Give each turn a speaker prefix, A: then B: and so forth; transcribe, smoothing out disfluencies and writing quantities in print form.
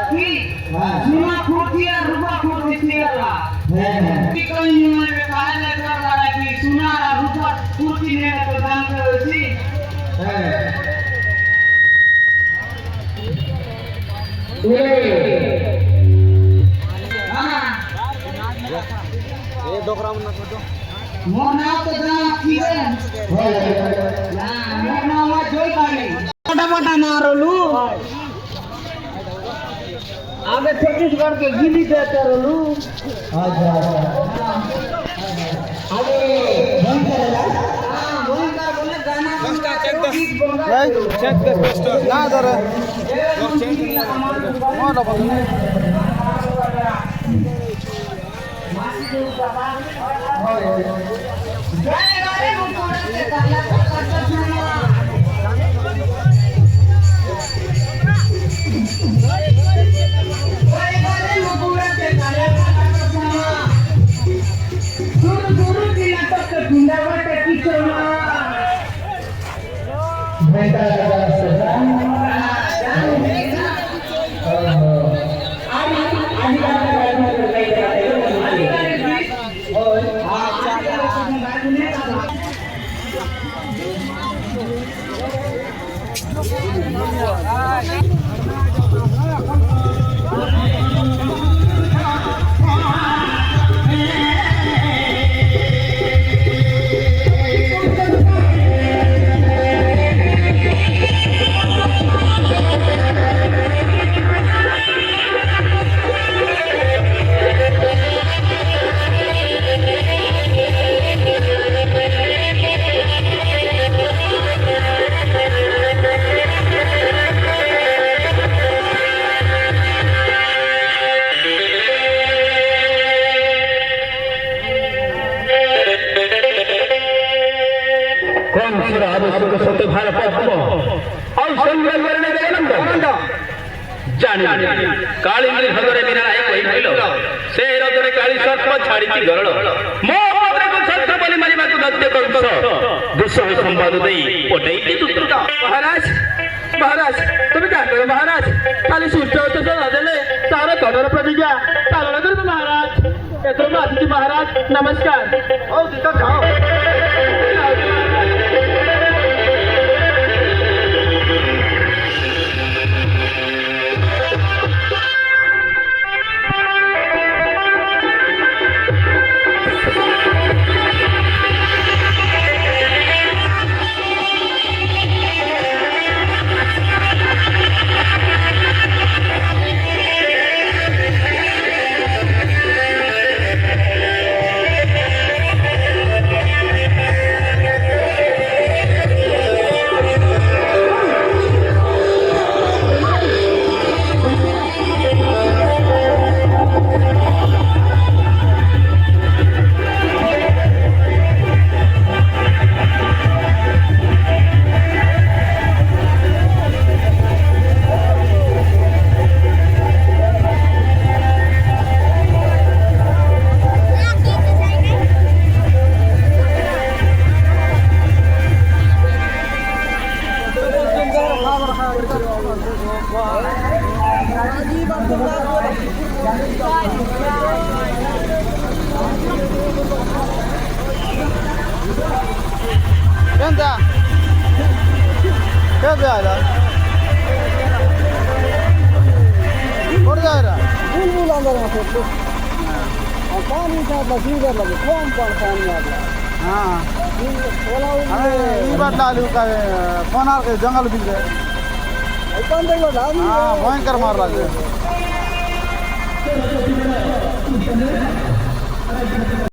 A: थी सुना खोती है रुपा खोती थी अल्लाह कि कहीं में काहे न कर रहा है कि सुना रुपा खोती ने तो दान कर सी
B: ये दो ग्राम ना दो
A: मोना तो दान की है ना मोना वा जोई काली मोटा नारोलू आगे छत्तीसगढ़ के गिली देते रहलू
C: अच्छा आगे
A: भयंकर बोले गाना
B: चेक दस ना दर मोला बोल
D: काली भगरे बिना है कोई भइलो से रतरे काली सर्प छाड़ी की गरळ मो पत्रे को सत्य बलि मारी बात दत्ते करतो दुसरे संवाद देई ओटई ती दुत्रुदा महाराज महाराज तुम्ही काय करू महाराज खाली सुष्ट होते तर आदले सारा कठोर प्रतिज्ञा चालवलं तर महाराज येतो माझी महाराज नमस्कार ओ तिथं जाओ क्या जा रहा और जा रहा
B: बुलबुल अंदर में तो और पानी का बसीगर लगे कौन पानी आ गया
D: हां
B: बोला
D: अरे ई बात डालू का कोना के जंगल बिल गए
B: एकदम देखो धान
D: हां भयंकर मार रहा है